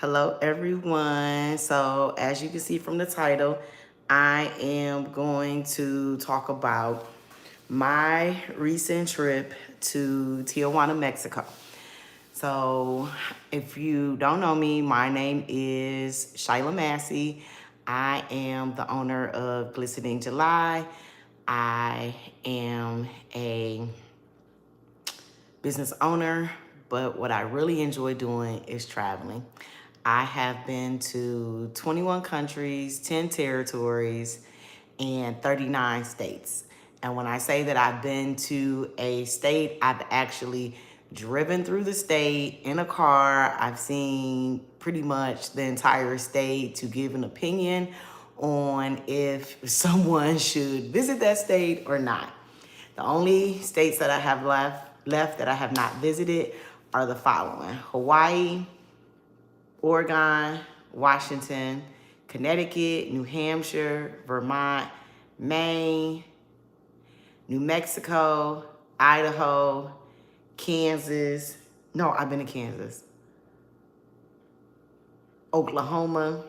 Hello, everyone. So, as you can see from the title, I am going to talk about my recent trip to Tijuana, Mexico. So, if you don't know me, my name is Shyla Massey. I am the owner of Glistening July. I am a business owner, but what I really enjoy doing is traveling. I have been to 21 countries, 10 territories, and 39 states. And when I say that I've been to a state, I've actually driven through the state in a car. I've seen pretty much the entire state to give an opinion on if someone should visit that state or not. The only states that I have left that I have not visited are the following: Hawaii, Oregon, Washington, Connecticut, New Hampshire, Vermont, Maine, New Mexico, Idaho, Kansas. No, I've been to Kansas. Oklahoma,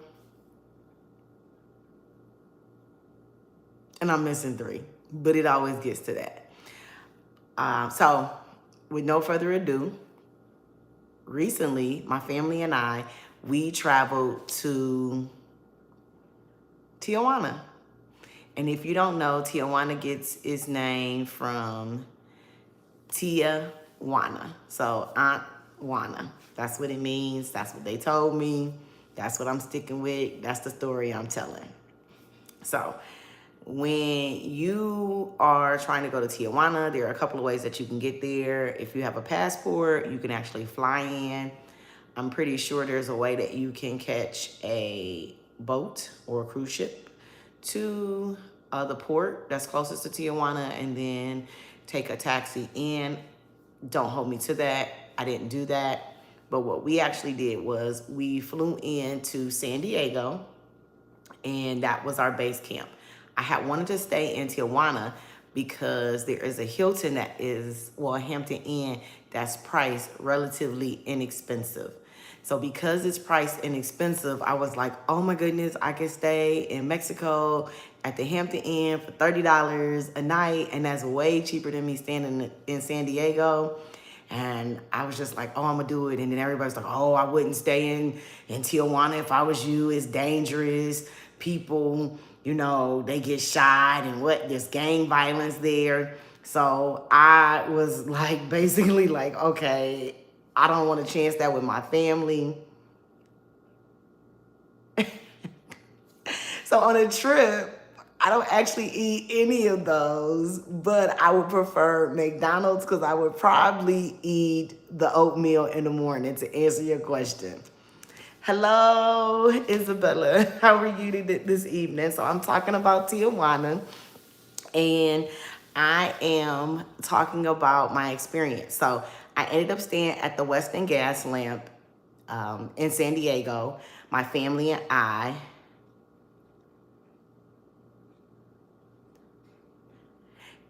and I'm missing three, but it always gets to that. So, with no further ado, recently, my family and I, we traveled to Tijuana. And if you don't know, Tijuana gets its name from Tia Juana. So Aunt Juana. That's what it means. That's what they told me. That's what I'm sticking with. That's the story I'm telling. So when you are trying to go to Tijuana, there are a couple of ways that you can get there. If you have a passport, you can actually fly in. I'm pretty sure there's a way that you can catch a boat or a cruise ship to the port that's closest to Tijuana and then take a taxi in. Don't hold me to that. I didn't do that. But what we actually did was we flew into San Diego, and that was our base camp. I had wanted to stay in Tijuana because there is a Hilton that is, well, a Hampton Inn that's priced relatively inexpensive. So because it's priced inexpensive, I was like, oh my goodness, I can stay in Mexico at the Hampton Inn for $30 a night, and that's way cheaper than me staying in San Diego. And I was just like, oh, I'm gonna do it. And then everybody's like, oh, I wouldn't stay in Tijuana if I was you. It's dangerous. People, they get shot and there's gang violence there. So I was like, basically like, okay, I don't want to chance that with my family. So on a trip, I don't actually eat any of those, but I would prefer McDonald's because I would probably eat the oatmeal in the morning, to answer your question. Hello, Isabella. How are you this evening? So I'm talking about Tijuana, and I am talking about my experience. So I ended up staying at the Westin Gas Lamp in San Diego. My family and I.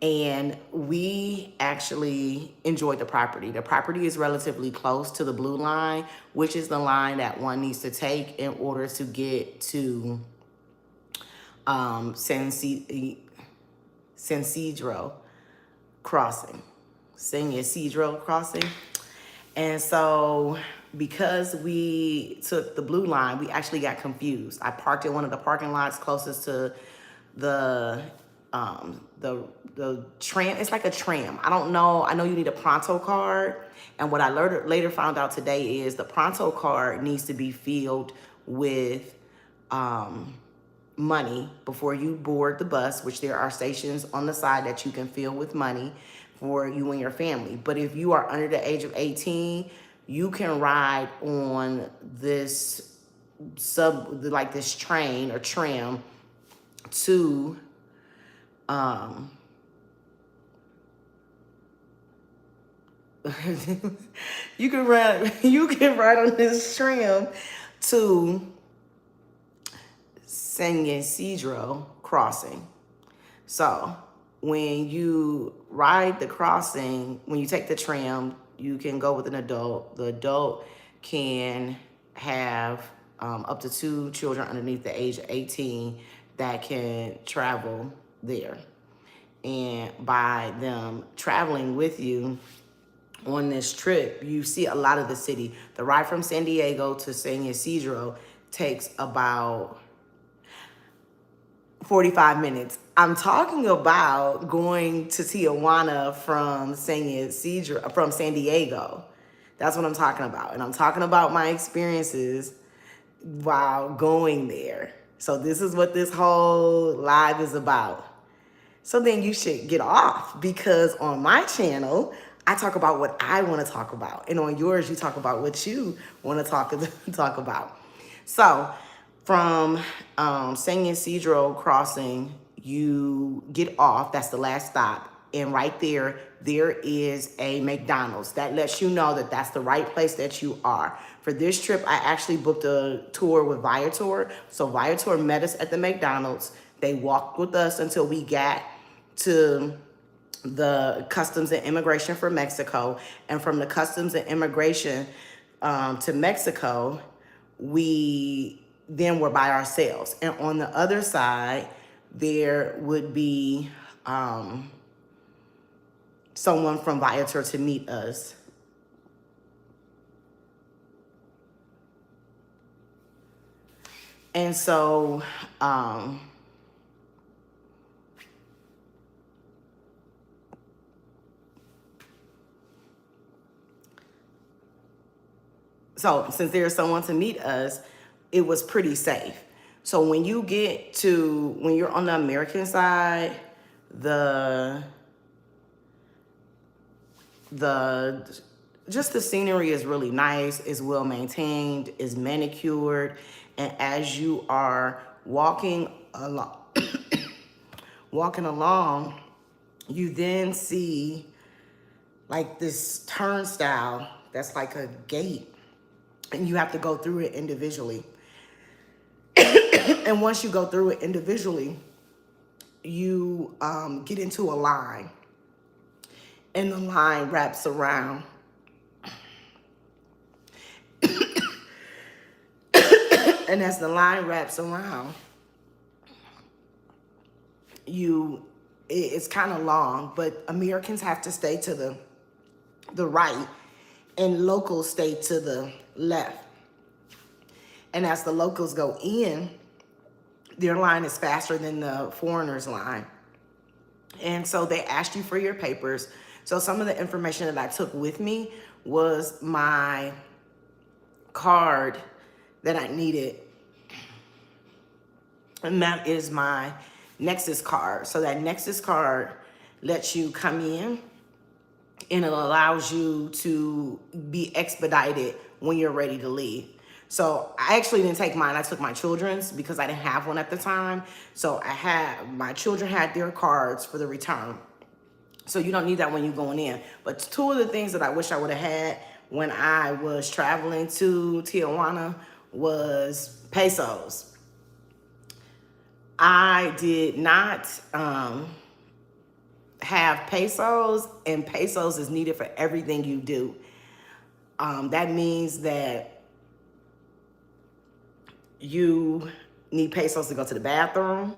And we actually enjoyed the property. The property is relatively close to the blue line, which is the line that one needs to take in order to get to San Ysidro crossing. San Ysidro crossing. And so because we took the blue line, we actually got confused. I parked in one of the parking lots closest to the tram. It's like a tram. I don't know. I know you need a Pronto card. And what I later found out today is the Pronto card needs to be filled with money before you board the bus, which there are stations on the side that you can fill with money for you and your family. But if you are under the age of 18, you can ride on this this train or tram to you can ride on this tram to San Ysidro crossing. So when you ride the crossing, when you take the tram, you can go with an adult. The adult can have up to 2 children underneath the age of 18 that can travel there. And by them traveling with you on this trip, you see a lot of the city. The ride from San Diego to San Ysidro takes about 45 minutes. I'm talking about going to Tijuana from San Diego. That's what I'm talking about. And I'm talking about my experiences while going there. So this is what this whole live is about. So then you should get off, because on my channel, I talk about what I want to talk about. And on yours, you talk about what you want to talk about. So from San Ysidro crossing, you get off. That's the last stop. And right there is a McDonald's. That lets you know that that's the right place that you are. For this trip, I actually booked a tour with Viator. So Viator met us at the McDonald's. They walked with us until we got to the Customs and Immigration for Mexico. And from the Customs and Immigration to Mexico, we then were by ourselves. And on the other side, there would be someone from Viator to meet us. And so, since there's someone to meet us, it was pretty safe. So when you're on the American side, just the scenery is really nice, is well maintained, is manicured. And as you are walking along, you then see like this turnstile that's like a gate, and you have to go through it individually. And once you go through it individually, you get into a line, and the line wraps around. And as the line wraps around, it's kind of long, but Americans have to stay to the right, and locals stay to the left. And as the locals go in, their line is faster than the foreigners' line. And so they asked you for your papers. So some of the information that I took with me was my card that I needed. And that is my Nexus card. So that Nexus card lets you come in, and it allows you to be expedited when you're ready to leave. So I actually didn't take mine. I took my children's because I didn't have one at the time. So my children had their cards for the return. So you don't need that when you're going in. But two of the things that I wish I would have had when I was traveling to Tijuana was pesos. I did not have pesos, and pesos is needed for everything you do. That means that you need pesos to go to the bathroom,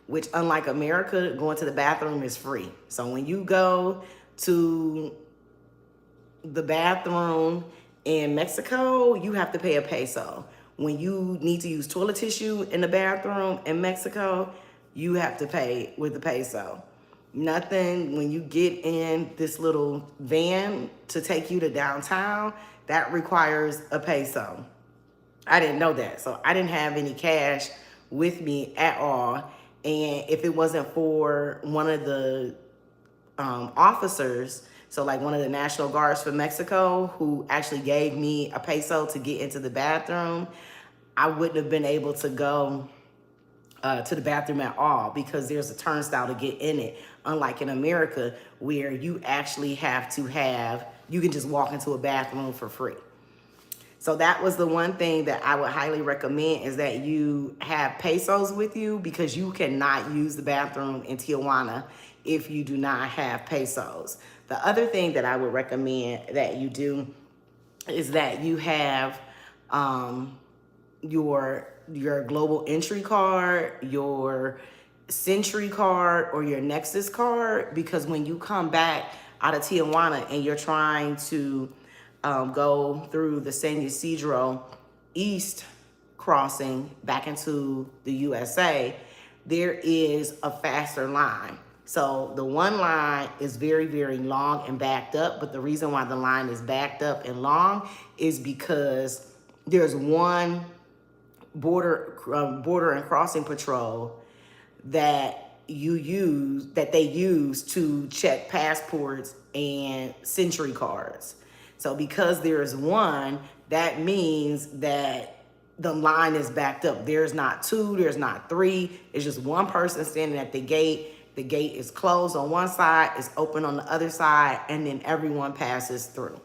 which unlike America, going to the bathroom is free. So when you go to the bathroom in Mexico, you have to pay a peso. When you need to use toilet tissue in the bathroom in Mexico, you have to pay with the peso. Nothing when you get in this little van to take you to downtown, that requires a peso. I didn't know that. So I didn't have any cash with me at all. And if it wasn't for one of the officers, so like one of the National Guards for Mexico, who actually gave me a peso to get into the bathroom, I wouldn't have been able to go to the bathroom at all, because there's a turnstile to get in it. Unlike in America, where you actually have to you can just walk into a bathroom for free. So that was the one thing that I would highly recommend, is that you have pesos with you, because you cannot use the bathroom in Tijuana if you do not have pesos. The other thing that I would recommend that you do is that you have your global entry card, your Century card, or your Nexus card, because when you come back out of Tijuana and you're trying to go through the San Ysidro East crossing back into the USA, there is a faster line. So the one line is very, very long and backed up, but the reason why the line is backed up and long is because there's one border and crossing patrol that they use to check passports and Century cards. So because there's one, that means that the line is backed up. There's not two, there's not three. It's just one person standing at the gate. The gate is closed on one side, it's open on the other side, and then everyone passes through.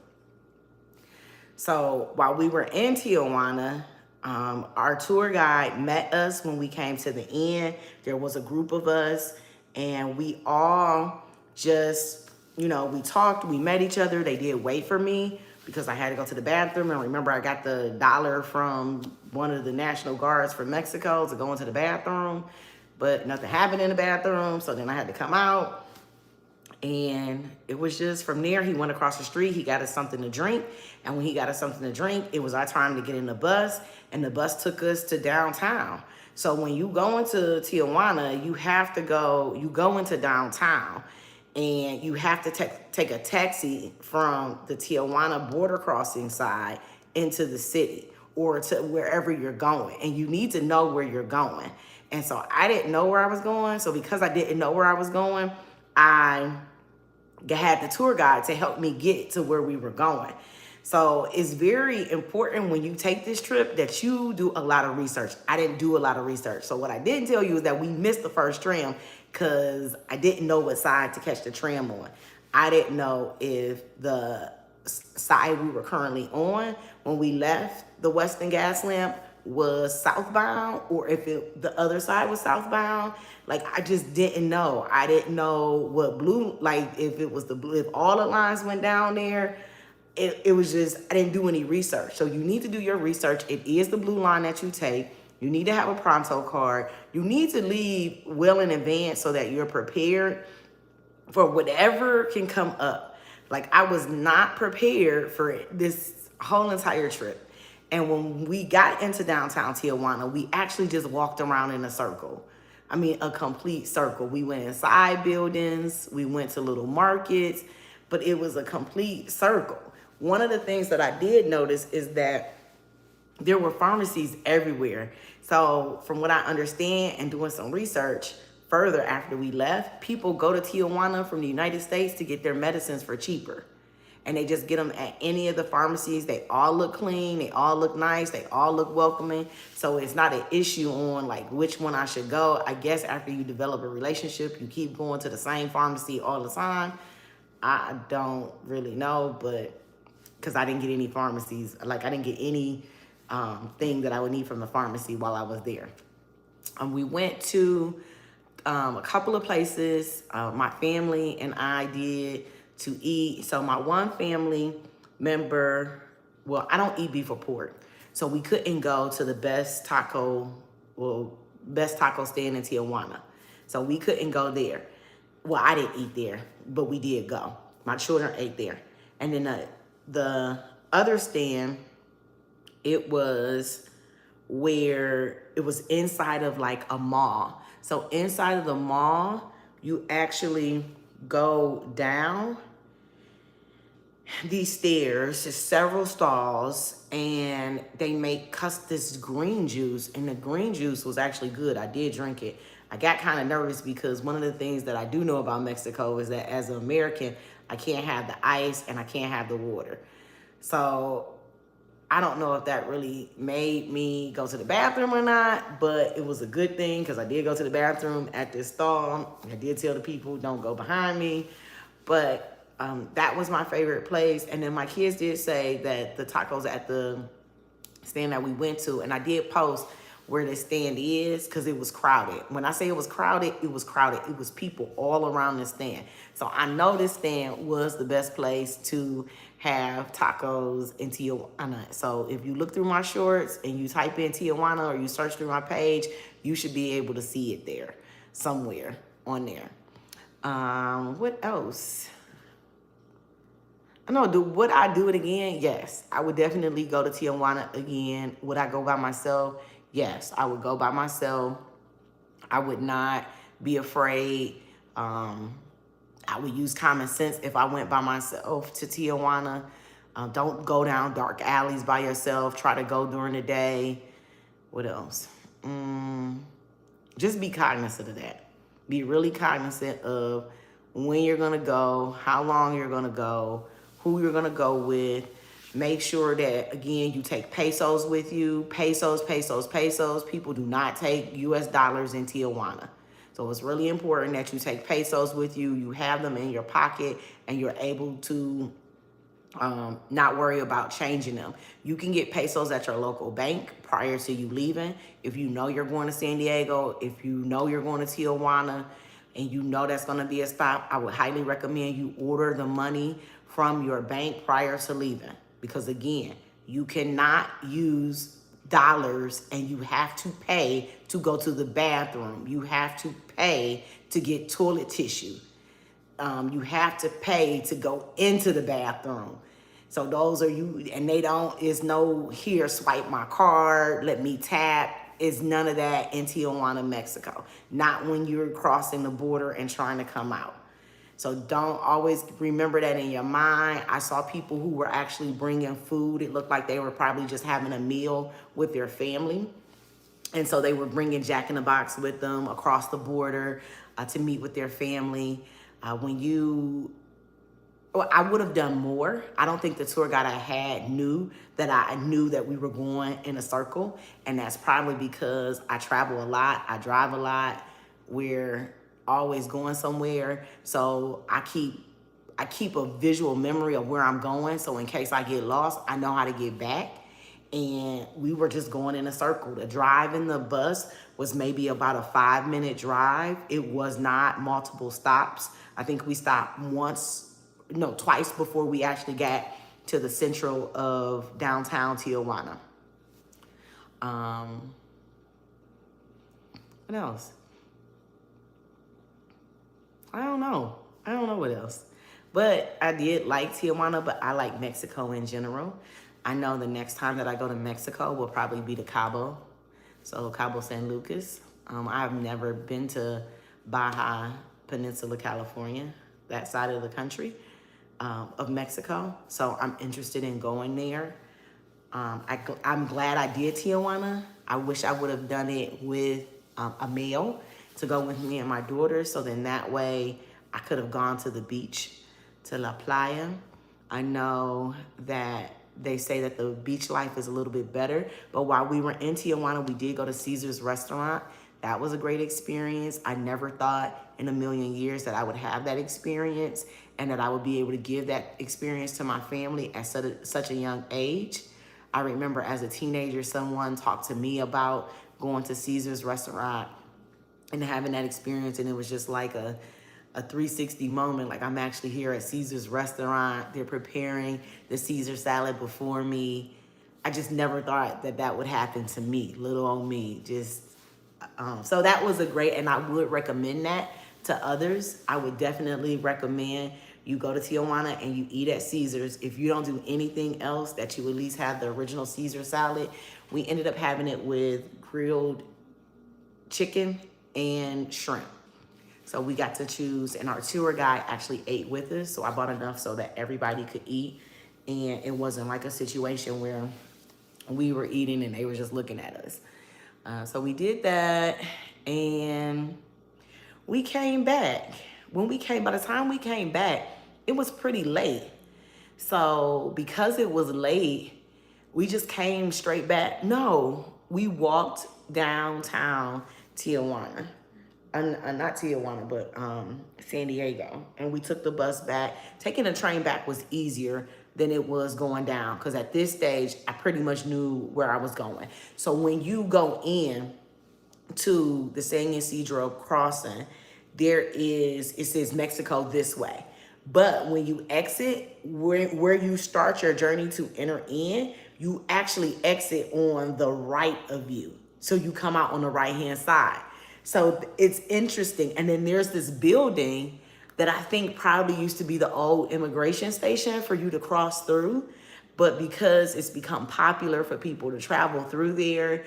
So while we were in Tijuana, our tour guide met us when we came to the end. There was a group of us, and we all just, we talked, we met each other. They did wait for me because I had to go to the bathroom. And remember, I got the dollar from one of the National Guards from Mexico to go into the bathroom, but nothing happened in the bathroom. So then I had to come out. And it was just from there, he went across the street, he got us something to drink. And when he got us something to drink, it was our time to get in the bus, and the bus took us to downtown. So when you go into Tijuana, you go into downtown, and you have to take a taxi from the Tijuana border crossing side into the city or to wherever you're going. And you need to know where you're going. And so I didn't know where I was going. So because I didn't know where I was going, I had the tour guide to help me get to where we were going. So it's very important when you take this trip that you do a lot of research. I didn't do a lot of research. So what I didn't tell you is that we missed the first tram because I didn't know what side to catch the tram on. I didn't know if the side we were currently on when we left the Western Gas Lamp was southbound, or if the other side was southbound. Like, I just didn't know. I didn't know what blue, like if it was the blue, if all the lines went down there. It was just, I didn't do any research. So you need to do your research. It is the blue line that you take. You need to have a pronto card. You need to leave well in advance so that you're prepared for whatever can come up. Like, I was not prepared for this whole entire trip. And when we got into downtown Tijuana, we actually just walked around in a circle. I mean, a complete circle. We went inside buildings, we went to little markets, but it was a complete circle. One of the things that I did notice is that there were pharmacies everywhere. So from what I understand and doing some research further after we left, people go to Tijuana from the United States to get their medicines for cheaper. And they just get them at any of the pharmacies. They all look clean, they all look nice, they all look welcoming. So it's not an issue on like which one I should go. I guess after you develop a relationship, you keep going to the same pharmacy all the time. I don't really know, but because I didn't get any pharmacies, like I didn't get any thing that I would need from the pharmacy while I was there. We went to a couple of places, my family and I did, to eat. So my one family member, well, I don't eat beef or pork, so we couldn't go to the best taco stand in Tijuana. So we couldn't go there. Well, I didn't eat there, but we did go. My children ate there. And then the other stand, it was where it was inside of like a mall. So inside of the mall, you actually go down these stairs, there's several stalls, and they make this green juice, and the green juice was actually good. I did drink it. I got kind of nervous because one of the things that I do know about Mexico is that as an American, I can't have the ice and I can't have the water. So I don't know if that really made me go to the bathroom or not, but it was a good thing because I did go to the bathroom at this stall. I did tell the people, don't go behind me. But that was my favorite place. And then my kids did say that the tacos at the stand that we went to, and I did post where the stand is because it was crowded. When I say it was crowded, it was crowded. It was people all around the stand. So I know this stand was the best place to have tacos in Tijuana. So if you look through my shorts and you type in Tijuana or you search through my page, you should be able to see it there, somewhere on there. What else? I know, would I do it again? Yes, I would definitely go to Tijuana again. Would I go by myself? Yes, I would go by myself. I would not be afraid. I would use common sense if I went by myself to Tijuana. Don't go down dark alleys by yourself. Try to go during the day. What else? Just be cognizant of that. Be really cognizant of when you're going to go, how long you're going to go, who you're going to go with. Make sure that, again, you take pesos with you. Pesos, pesos, pesos. People do not take US dollars in Tijuana. So it's really important that you take pesos with you. You have them in your pocket and you're able to not worry about changing them. You can get pesos at your local bank prior to you leaving. If you know you're going to San Diego, if you know you're going to Tijuana, and you know that's going to be a stop, I would highly recommend you order the money from your bank prior to leaving. Because again, you cannot use dollars and you have to pay to go to the bathroom. You have to pay to get toilet tissue. You have to pay to go into the bathroom. So those are you, and they don't, is no here, swipe my card, let me tap. Is none of that in Tijuana, Mexico. Not when you're crossing the border and trying to come out. So don't always remember that in your mind. I saw people who were actually bringing food. It looked like they were probably just having a meal with their family. And so they were bringing Jack in the Box with them across the border to meet with their family. I would have done more. I don't think the tour guide I had knew that we were going in a circle. And that's probably because I travel a lot. I drive a lot. We're always going somewhere. So I keep a visual memory of where I'm going. So in case I get lost, I know how to get back. And we were just going in a circle. The drive in the bus was maybe about a 5-minute drive. It was not multiple stops. I think we stopped twice before we actually got to the central of downtown Tijuana. What else? I don't know what else. But I did like Tijuana, but I like Mexico in general. I know the next time that I go to Mexico will probably be to Cabo. So Cabo San Lucas. I've never been to Baja Peninsula, California, that side of the country of Mexico. So I'm interested in going there. I'm glad I did Tijuana. I wish I would have done it with a male to go with me and my daughter. So then that way I could have gone to the beach, to La Playa. I know that they say that the beach life is a little bit better, but while we were in Tijuana, we did go to Caesar's restaurant. That was a great experience. I never thought in a million years that I would have that experience and that I would be able to give that experience to my family at such a young age. I remember as a teenager, someone talked to me about going to Caesar's restaurant and having that experience, and it was just like a 360 moment. Like, I'm actually here at Caesar's restaurant. They're preparing the Caesar salad before me. I just never thought that that would happen to me, little old me. So that was a great, and I would recommend that to others. I would definitely recommend you go to Tijuana and you eat at Caesar's. If you don't do anything else, that you at least have the original Caesar salad. We ended up having it with grilled chicken and shrimp. So we got to choose, and our tour guide actually ate with us. So I bought enough so that everybody could eat. And it wasn't like a situation where we were eating and they were just looking at us. So we did that, and we came back. By the time we came back, it was pretty late. So because it was late, we just came straight back. No, we walked downtown Tijuana. Not Tijuana, but San Diego. And we took the bus back. Taking the train back was easier than it was going down, because at this stage, I pretty much knew where I was going. So when you go in to the San Ysidro crossing, it says Mexico this way. But when you exit, where you start your journey to enter in, you actually exit on the right of you. So you come out on the right hand side. So it's interesting. And then there's this building that I think probably used to be the old immigration station for you to cross through. But because it's become popular for people to travel through there,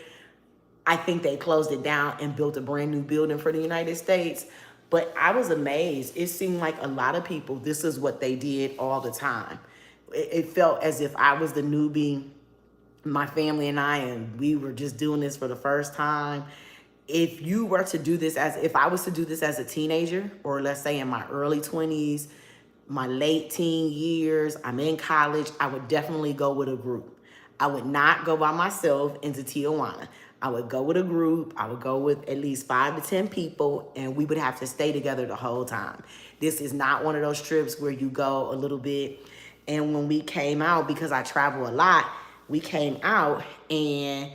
I think they closed it down and built a brand new building for the United States. But I was amazed. It seemed like a lot of people, this is what they did all the time. It felt as if I was the newbie, my family and I, and we were just doing this for the first time. If you were to do this if I was to do this as a teenager, or let's say in my early 20s, my late teen years, I'm in college, I would definitely go with a group. I would not go by myself into Tijuana. I would go with a group. I would go with at least 5 to 10 people, and we would have to stay together the whole time. This is not one of those trips where you go a little bit. And when we came out, because I travel a lot, we came out and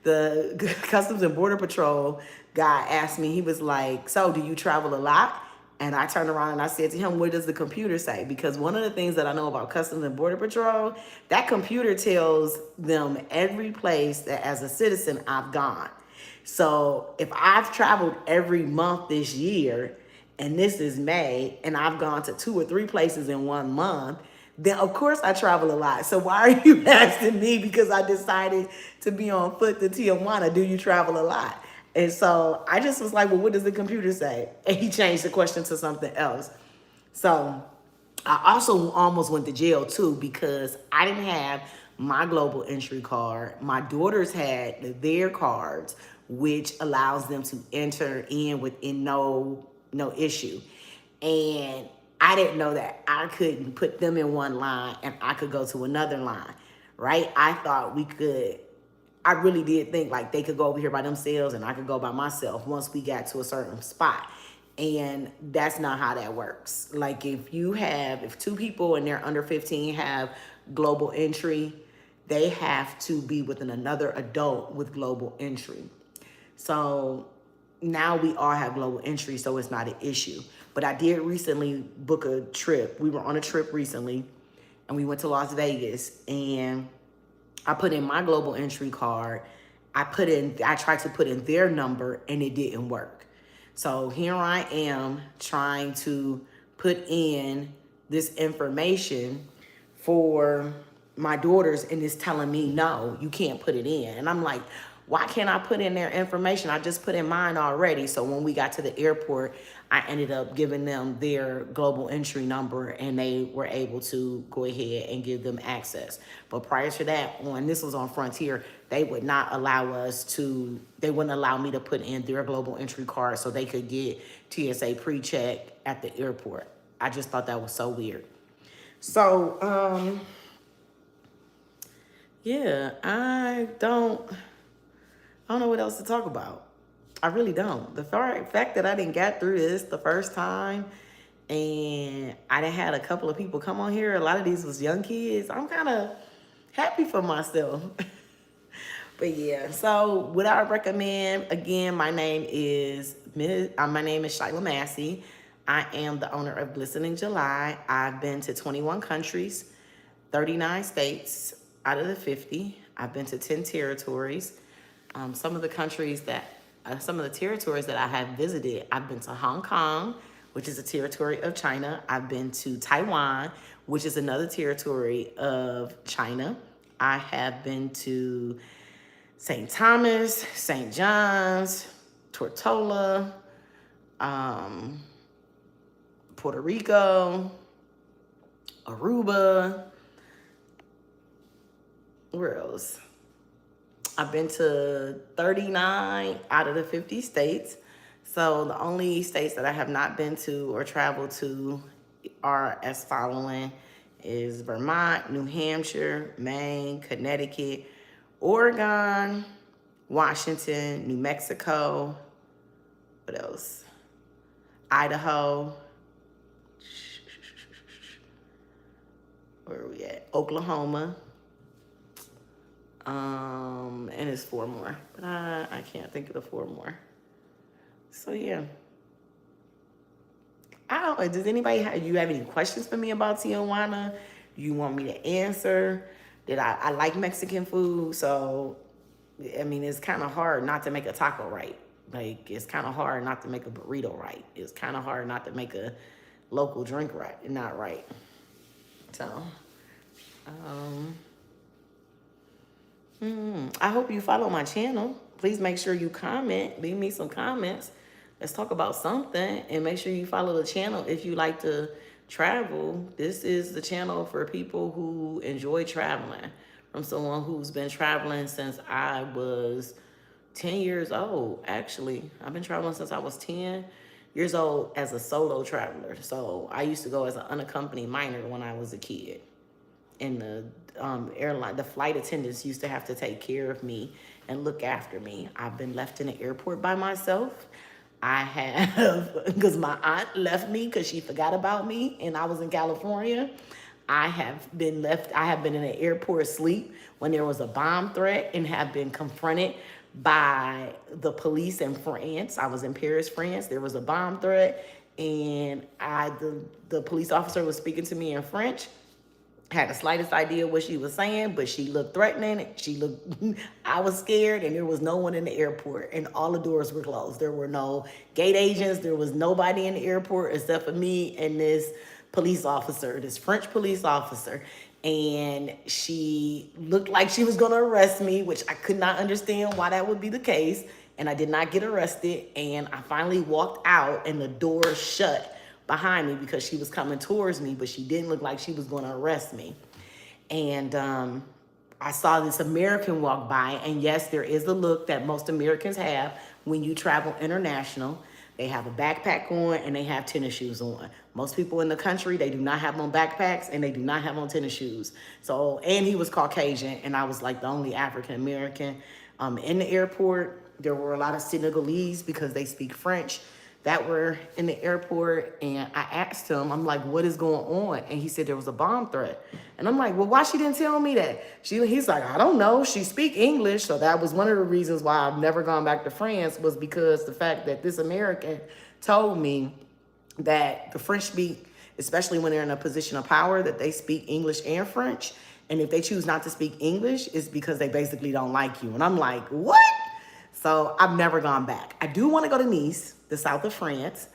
the Customs and Border Patrol guy asked me, he was like, so do you travel a lot? And I turned around and I said to him, what does the computer say? Because one of the things that I know about Customs and Border Patrol, that computer tells them every place that as a citizen I've gone. So if I've traveled every month this year, and this is May, and I've gone to 2 or 3 places in 1 month, then of course I travel a lot. So why are you asking me because I decided to be on foot to Tijuana? Do you travel a lot? And so I just was like, well, what does the computer say? And he changed the question to something else. So I also almost went to jail too because I didn't have my global entry card. My daughters had their cards, which allows them to enter in within no issue. And I didn't know that I couldn't put them in one line and I could go to another line, right? I thought we could. I really did think like they could go over here by themselves and I could go by myself once we got to a certain spot. And that's not how that works. Like if 2 people and they're under 15 have global entry, they have to be with another adult with global entry. So now we all have global entry, so it's not an issue. But I did recently book a trip. We were on a trip recently and we went to Las Vegas, and I put in my global entry card. I tried to put in their number and it didn't work. So here I am trying to put in this information for my daughters and it's telling me, no, you can't put it in. And I'm like, why can't I put in their information? I just put in mine already. So when we got to the airport, I ended up giving them their global entry number and they were able to go ahead and give them access. But prior to that, when this was on Frontier, they would not allow they wouldn't allow me to put in their global entry card so they could get TSA pre-check at the airport. I just thought that was so weird. So, yeah, I don't know what else to talk about. I really don't. The fact that I didn't get through this the first time and I done had a couple of people come on here, a lot of these was young kids, I'm kind of happy for myself. But yeah, so what I recommend, again, my name is Shyla Massey. I am the owner of Glistening July. I've been to 21 countries, 39 states out of the 50. I've been to 10 territories. Some of the territories that I have visited, I've been to Hong Kong, which is a territory of China. I've been to Taiwan, which is another territory of China. I have been to St. Thomas, St. John's, Tortola, Puerto Rico, Aruba. Where else? I've been to 39 out of the 50 states. So the only states that I have not been to or traveled to are as following is Vermont, New Hampshire, Maine, Connecticut, Oregon, Washington, New Mexico, what else? Idaho, where are we at? Oklahoma. And it's 4 more, but I can't think of the 4 more. So yeah, I out? Or does anybody you have any questions for me about Tijuana? Do you want me to answer? Did I like Mexican food? So, I mean, it's kind of hard not to make a taco right. Like, it's kind of hard not to make a burrito right. It's kind of hard not to make a local drink right, not right. So, I hope you follow my channel. Please make sure you comment. Leave me some comments. Let's talk about something, and make sure you follow the channel if you like to travel. This is the channel for people who enjoy traveling. From someone who's been traveling since I was 10 years old, actually. I've been traveling since I was 10 years old as a solo traveler. So I used to go as an unaccompanied minor when I was a kid. And the airline, the flight attendants used to have to take care of me and look after me. I've been left in the airport by myself. I have, because my aunt left me because she forgot about me and I was in California. I have been in an airport asleep when there was a bomb threat and have been confronted by the police in France. I was in Paris, France. There was a bomb threat and the police officer was speaking to me in French. Had the slightest idea what she was saying, but she looked threatening. I was scared, and there was no one in the airport, and all the doors were closed. There were no gate agents. There was nobody in the airport except for me and this police officer, this French police officer. And she looked like she was gonna arrest me, which I could not understand why that would be the case. And I did not get arrested. And I finally walked out, and the door shut behind me because she was coming towards me, but she didn't look like she was going to arrest me. And I saw this American walk by, and yes, there is a look that most Americans have when you travel international. They have a backpack on and they have tennis shoes on. Most people in the country, they do not have on backpacks and they do not have on tennis shoes. So, and he was Caucasian, and I was like the only African American in the airport. There were a lot of Senegalese because they speak French that were in the airport, and I asked him, I'm like, what is going on? And he said there was a bomb threat. And I'm like, well, why she didn't tell me that? He's like, I don't know. She speak English. So that was one of the reasons why I've never gone back to France, was because the fact that this American told me that the French speak, especially when they're in a position of power, that they speak English and French. And if they choose not to speak English, it's because they basically don't like you. And I'm like, what? So I've never gone back. I do want to go to Nice, the south of France.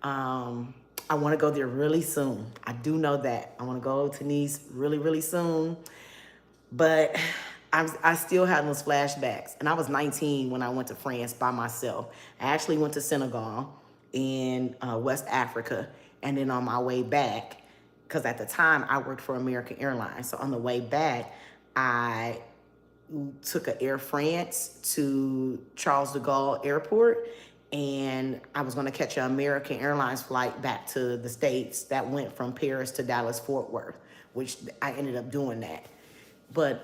I want to go there really soon. I do know that. I want to go to Nice really, really soon. But I still have those flashbacks. And I was 19 when I went to France by myself. I actually went to Senegal in West Africa. And then on my way back, because at the time I worked for American Airlines. So on the way back, I took an Air France to Charles de Gaulle Airport, and I was going to catch an American Airlines flight back to the States that went from Paris to Dallas Fort Worth, which I ended up doing that. But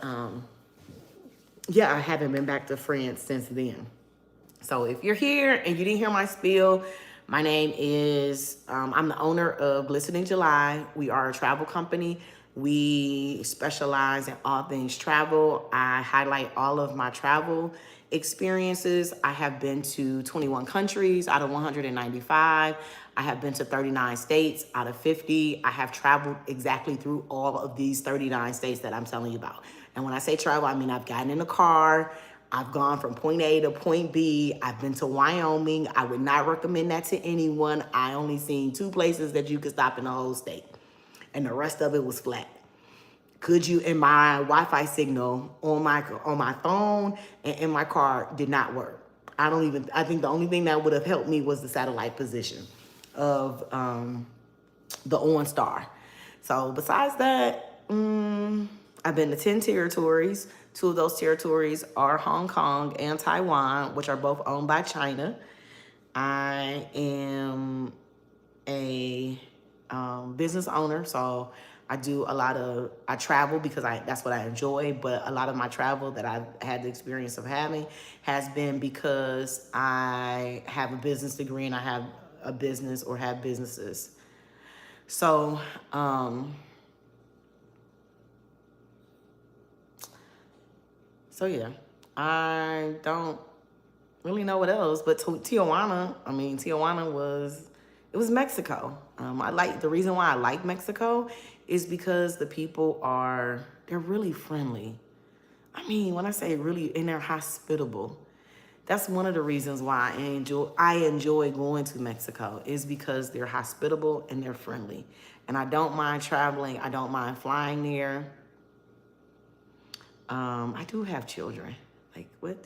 yeah, I haven't been back to France since then. So if you're here and you didn't hear my spiel, my name is, I'm the owner of Glistening July. We are a travel company. We specialize in all things travel. I highlight all of my travel experiences. I have been to 21 countries out of 195. I have been to 39 states out of 50. I have traveled exactly through all of these 39 states that I'm telling you about. And when I say travel, I mean I've gotten in a car. I've gone from point A to point B. I've been to Wyoming. I would not recommend that to anyone. I only seen 2 places that you could stop in the whole state, and the rest of it was flat. And my Wi-Fi signal on my phone and in my car did not work. I think the only thing that would have helped me was the satellite position of the OnStar. So besides that, I've been to 10 territories. 2 of those territories are Hong Kong and Taiwan, which are both owned by China. I am a business owner, so I travel because that's what I enjoy, but a lot of my travel that I've had the experience of having has been because I have a business degree and I have a business or have businesses. So, yeah, I don't really know what else, but Tijuana It was Mexico. The reason why I like Mexico is because the people they're really friendly. I mean, when I say really, and they're hospitable. That's one of the reasons why I enjoy going to Mexico, is because they're hospitable and they're friendly. And I don't mind traveling. I don't mind flying there. I do have children. Like, what?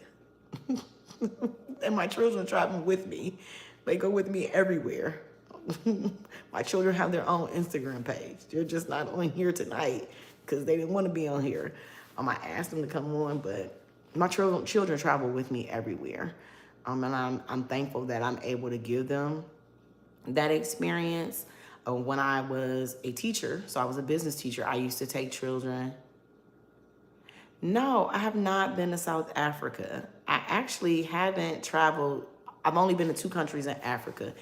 And my children travel with me. They go with me everywhere. My children have their own Instagram page. They're just not on here tonight because they didn't want to be on here. I asked them to come on, but my children travel with me everywhere. And I'm thankful that I'm able to give them that experience. When I was a teacher, so I was a business teacher, I used to take children. No, I have not been to South Africa. I actually haven't traveled. I've only been to 2 countries in Africa.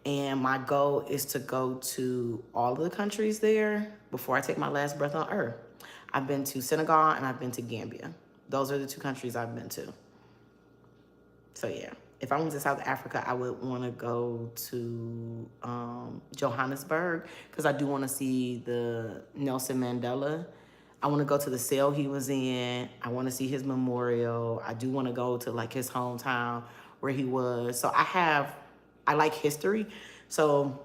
And my goal is to go to all of the countries there before I take my last breath on earth. I've been to Senegal and I've been to Gambia. Those are the 2 countries I've been to. So yeah, if I went to South Africa, I would want to go to Johannesburg, because I do want to see the Nelson Mandela. I want to go to the cell he was in. I want to see his memorial. I do want to go to like his hometown where he was. So I like history. So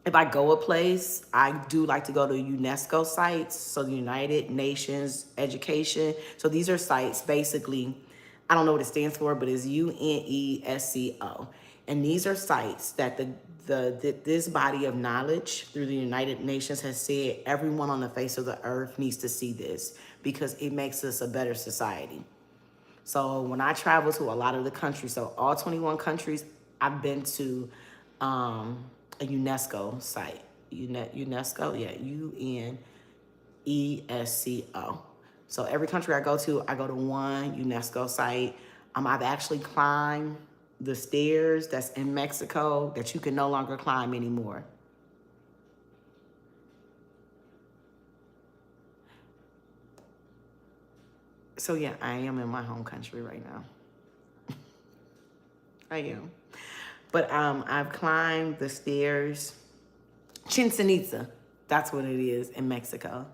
if I go a place, I do like to go to UNESCO sites. So the United Nations Education. So these are sites, basically, I don't know what it stands for, but it's UNESCO. And these are sites that this body of knowledge through the United Nations has said everyone on the face of the earth needs to see this, because it makes us a better society. So when I travel to a lot of the countries, so all 21 countries, I've been to a UNESCO site. UNESCO, yeah, UNESCO. So every country I go to one UNESCO site. I've actually climbed the stairs that's in Mexico that you can no longer climb anymore. So yeah, I am in my home country right now. I am. But I've climbed the stairs. Chichen Itza, that's what it is in Mexico.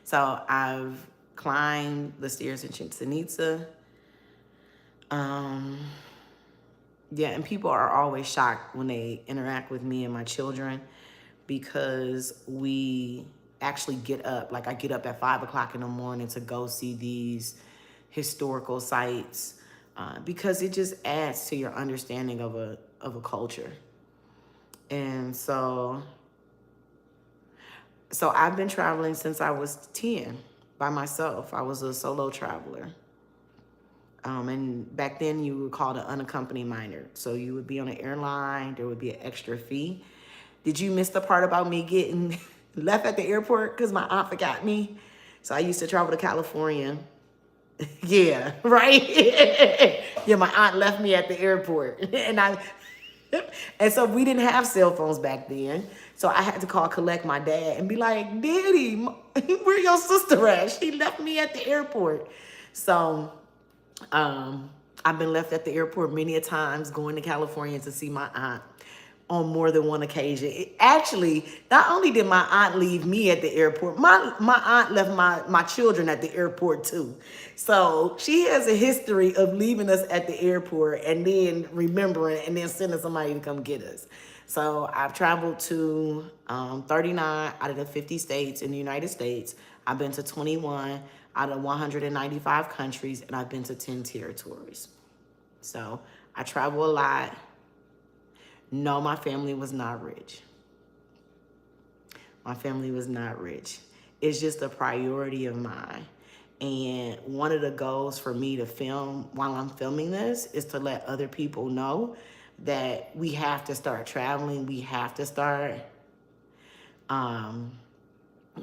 So I've climbed the stairs in Chichen Itza. Yeah, and people are always shocked when they interact with me and my children, because we actually get up. Like, I get up at 5 o'clock in the morning to go see these historical sites, because it just adds to your understanding of a culture. And so I've been traveling since I was 10 by myself. I was a solo traveler. And back then you were called an unaccompanied minor. So you would be on an airline, there would be an extra fee. Did you miss the part about me getting left at the airport because my aunt forgot me? So I used to travel to California. Yeah, right? Yeah, my aunt left me at the airport. And so we didn't have cell phones back then. So I had to collect my dad and be like, Daddy, where your sister at? She left me at the airport. So I've been left at the airport many a times going to California to see my aunt on more than one occasion. Actually, not only did my aunt leave me at the airport, my aunt left my children at the airport too. So she has a history of leaving us at the airport and then remembering and then sending somebody to come get us. So I've traveled to 39 out of the 50 states in the United States. I've been to 21 out of 195 countries, and I've been to 10 territories. So I travel a lot. No, my family was not rich. My family was not rich. It's just a priority of mine. And one of the goals for me to film while I'm filming this is to let other people know that we have to start traveling. We have to start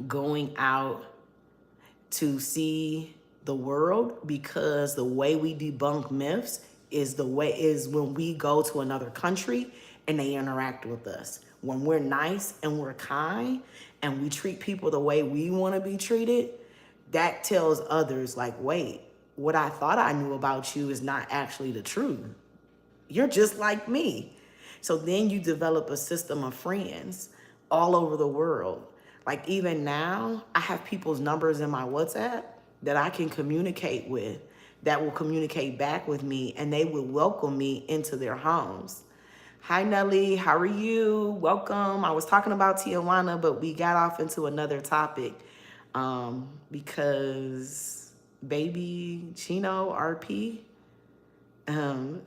going out to see the world, because the way we debunk myths is when we go to another country and they interact with us. When we're nice and we're kind and we treat people the way we want to be treated, that tells others, like, wait, what I thought I knew about you is not actually the truth. You're just like me. So then you develop a system of friends all over the world. Like even now, I have people's numbers in my WhatsApp that I can communicate with, that will communicate back with me, and they will welcome me into their homes. Hi Nelly, how are you? Welcome. I was talking about Tijuana, but we got off into another topic because baby Chino RP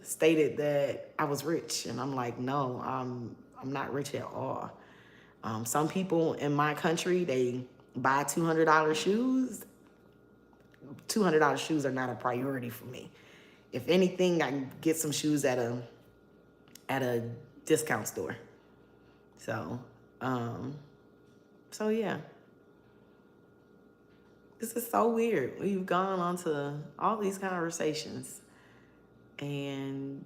stated that I was rich, and I'm like, no, I'm not rich at all. Some people in my country, they buy $200 shoes. $200 shoes are not a priority for me. If anything, I can get some shoes at a discount store. So, yeah. This is so weird. We've gone on to all these conversations, and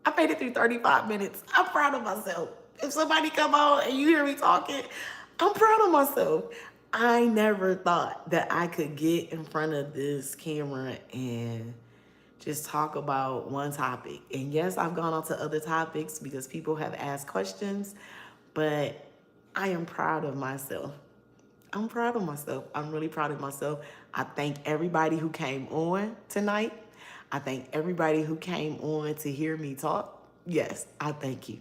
I made it through 35 minutes. I'm proud of myself. If somebody come on and you hear me talking, I'm proud of myself. I never thought that I could get in front of this camera and just talk about one topic. And yes, I've gone on to other topics because people have asked questions, but I am proud of myself. I'm proud of myself. I'm really proud of myself. I thank everybody who came on tonight. I thank everybody who came on to hear me talk. Yes, I thank you.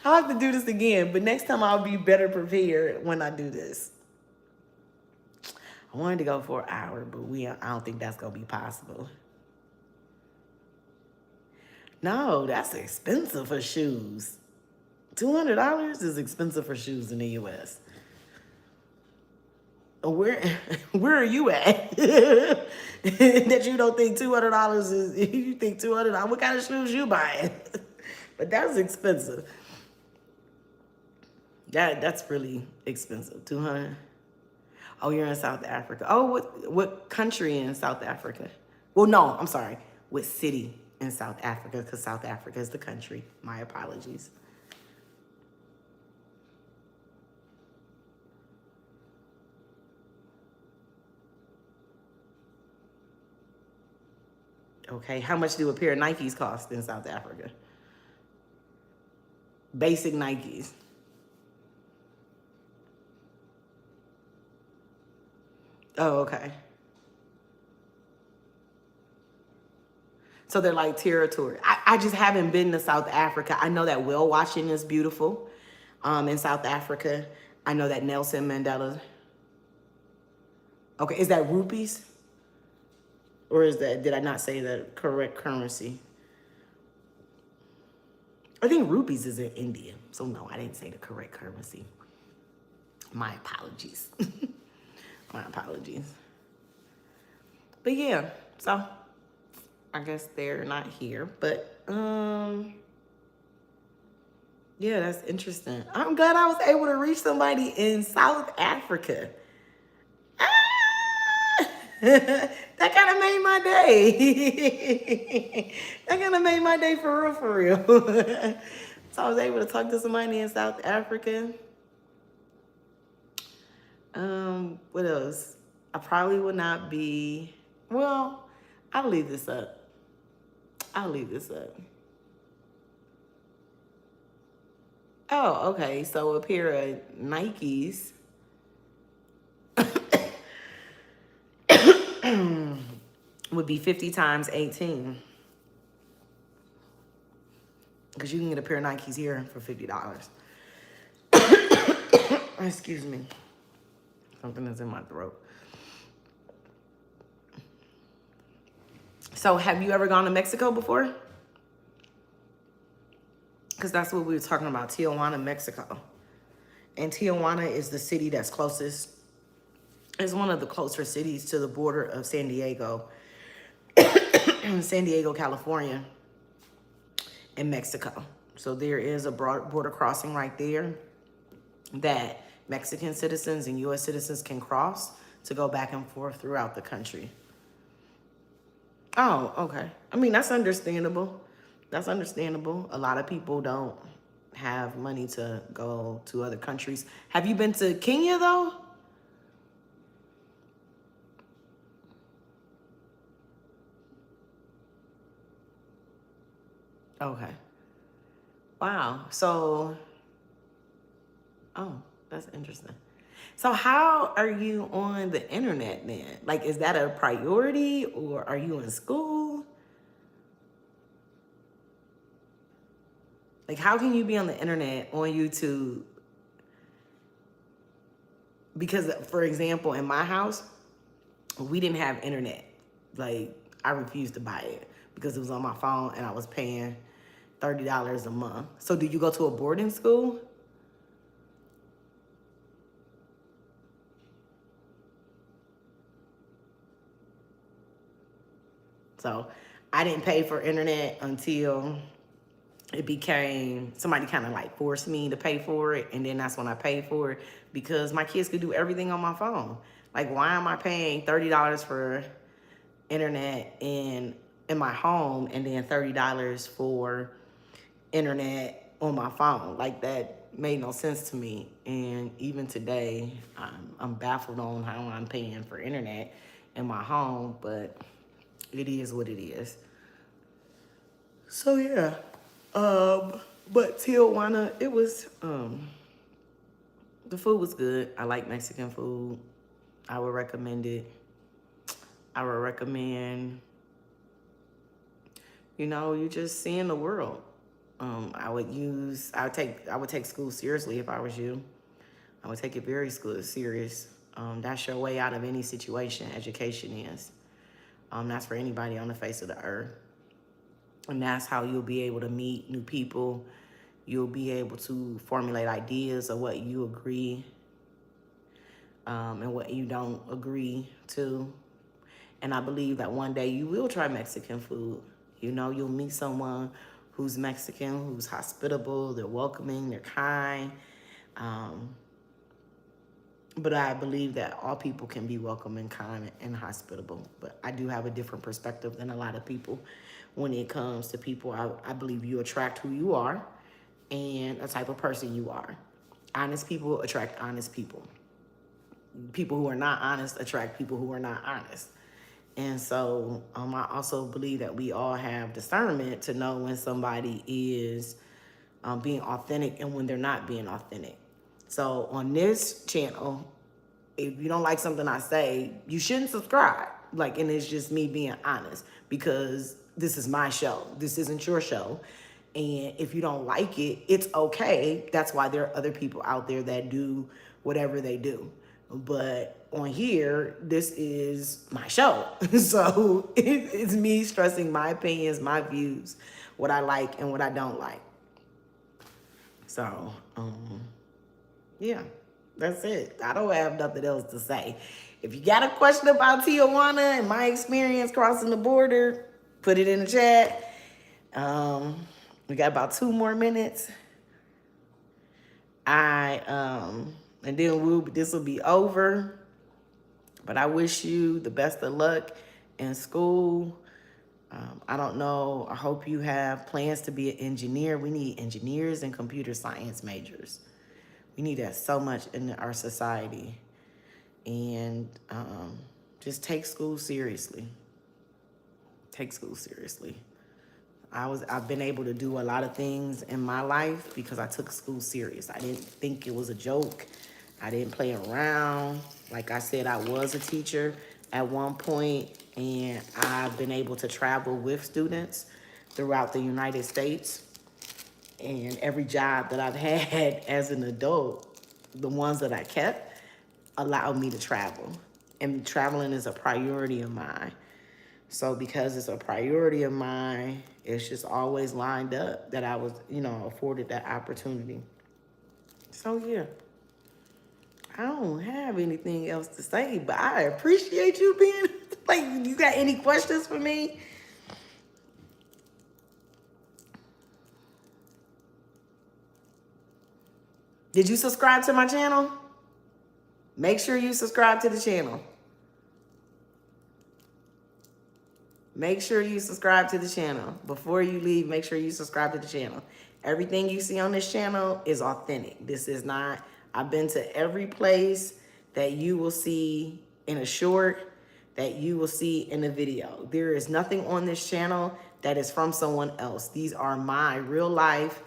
I'll have to do this again, but next time I'll be better prepared when I do this. I wanted to go for an hour, but I don't think that's going to be possible. No, that's expensive for shoes. $200 is expensive for shoes in the U.S. Where are you at? That you don't think $200 is, you think $200, what kind of shoes you buying? But that's expensive. That's really expensive. 200. Oh, you're in South Africa. Oh, what country in South Africa? Well, no, I'm sorry. What city in South Africa? Because South Africa is the country. My apologies. Okay, how much do a pair of Nikes cost in South Africa? Basic Nikes. Oh, okay. So they're like territory. I just haven't been to South Africa. I know that whale watching is beautiful in South Africa. I know that Nelson Mandela. Okay, is that rupees? Or did I not say the correct currency? I think rupees is in India. So no, I didn't say the correct currency. My apologies. My apologies. But yeah, so I guess they're not here. But yeah, that's interesting. I'm glad I was able to reach somebody in South Africa. That kind of made my day. That kind of made my day for real. So I was able to talk to somebody in South Africa. What else? I probably would not be, well, I'll leave this up. Oh, okay. So a pair of Nikes would be 50 times 18. Because you can get a pair of Nikes here for $50. Excuse me. Something is in my throat. So have you ever gone to Mexico before? Because that's what we were talking about, Tijuana, Mexico. And Tijuana is the city that's closest. It's one of the closer cities to the border of San Diego, San Diego, California, and Mexico. So there is a broad border crossing right there that Mexican citizens and U.S. citizens can cross to go back and forth throughout the country. Oh, okay. I mean, that's understandable. That's understandable. A lot of people don't have money to go to other countries. Have you been to Kenya, though? Okay. Wow. So, oh, that's interesting. So how are you on the internet then? Like, is that a priority or are you in school? Like, how can you be on the internet on YouTube? Because, for example, in my house, we didn't have internet. Like, I refused to buy it because it was on my phone and I was paying $30 a month. So do you go to a boarding school? So I didn't pay for internet until it became, somebody kind of like forced me to pay for it. And then that's when I paid for it because my kids could do everything on my phone. Like, why am I paying $30 for internet in my home and then $30 for internet on my phone? Like, that made no sense to me. And even today, I'm baffled on how I'm paying for internet in my home, but it is what it is. So yeah, but Tijuana, it was the food was good. I like Mexican food. I would recommend it. I would recommend, you just seeing the world. I would take school seriously if I was you. I would take it very serious. That's your way out of any situation. Education is. That's for anybody on the face of the earth. And that's how you'll be able to meet new people. You'll be able to formulate ideas of what you agree and what you don't agree to. And I believe that one day you will try Mexican food. You'll meet someone who's Mexican, who's hospitable, they're welcoming, they're kind. But I believe that all people can be welcome and kind and hospitable. But I do have a different perspective than a lot of people when it comes to people. I believe you attract who you are and the type of person you are. Honest people attract honest people. People who are not honest attract people who are not honest. And so I also believe that we all have discernment to know when somebody is being authentic and when they're not being authentic. So on this channel, if you don't like something I say, you shouldn't subscribe. And it's just me being honest because this is my show. This isn't your show. And if you don't like it, it's okay. That's why there are other people out there that do whatever they do. But on here, this is my show. So it's me stressing my opinions, my views, what I like and what I don't like. So, yeah, that's it. I don't have nothing else to say. If you got a question about Tijuana and my experience crossing the border, put it in the chat. We got about 2 more minutes. And then this will be over. But I wish you the best of luck in school. I don't know. I hope you have plans to be an engineer. We need engineers and computer science majors. We need that so much in our society. And just take school seriously. Take school seriously. I've been able to do a lot of things in my life because I took school serious. I didn't think it was a joke. I didn't play around. Like I said, I was a teacher at one point, and I've been able to travel with students throughout the United States. And every job that I've had as an adult, the ones that I kept, allowed me to travel. And traveling is a priority of mine. So because it's a priority of mine, it's just always lined up that I was, afforded that opportunity. So yeah, I don't have anything else to say, but I appreciate you being, you got any questions for me? Did you subscribe to my channel? Make sure you subscribe to the channel. Make sure you subscribe to the channel. Before you leave, make sure you subscribe to the channel. Everything you see on this channel is authentic. This is not, I've been to every place that you will see in a short, that you will see in a video. There is nothing on this channel that is from someone else. These are my real life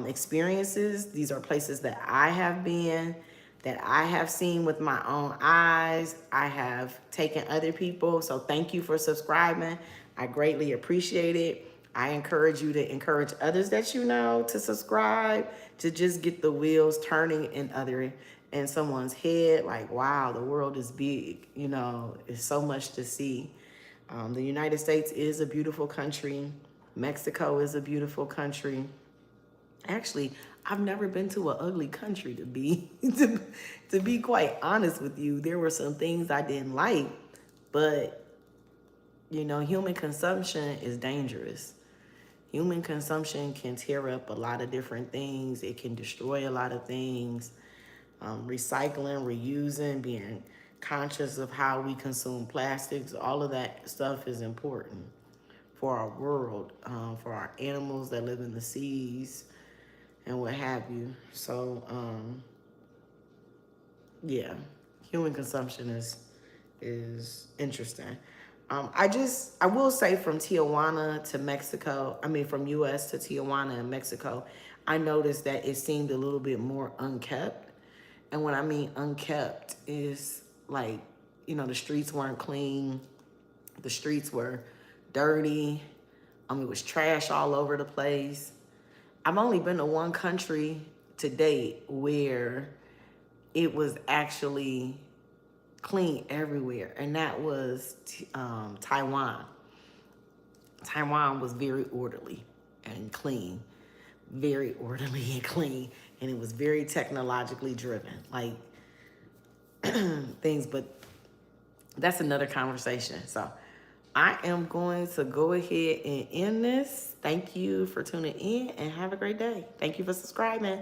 experiences. These are places that I have been, that I have seen with my own eyes. I have taken other people. So thank you for subscribing. I greatly appreciate it. I encourage you to encourage others that you know to subscribe, to just get the wheels turning in someone's head. Like, wow, the world is big. You know, it's so much to see. The United States is a beautiful country. Mexico is a beautiful country. Actually, I've never been to an ugly country to be to be quite honest with you. There were some things I didn't like, but you know, human consumption is dangerous. Human consumption can tear up a lot of different things. It can destroy a lot of things. Recycling, reusing, being conscious of how we consume plastics, all of that stuff is important for our world, for our animals that live in the seas and what have you. So, yeah, human consumption is interesting. I will say from Tijuana to Mexico, from US to Tijuana and Mexico, I noticed that it seemed a little bit more unkept. And what I mean unkept is like, you know, the streets weren't clean. The streets were dirty. It was trash all over the place. I've only been to one country to date where it was actually clean everywhere, and that was Taiwan. Taiwan was very orderly and clean, very orderly and clean, and it was very technologically driven, like things, but that's another conversation. So I am going to go ahead and end this. Thank you for tuning in and have a great day. Thank you for subscribing.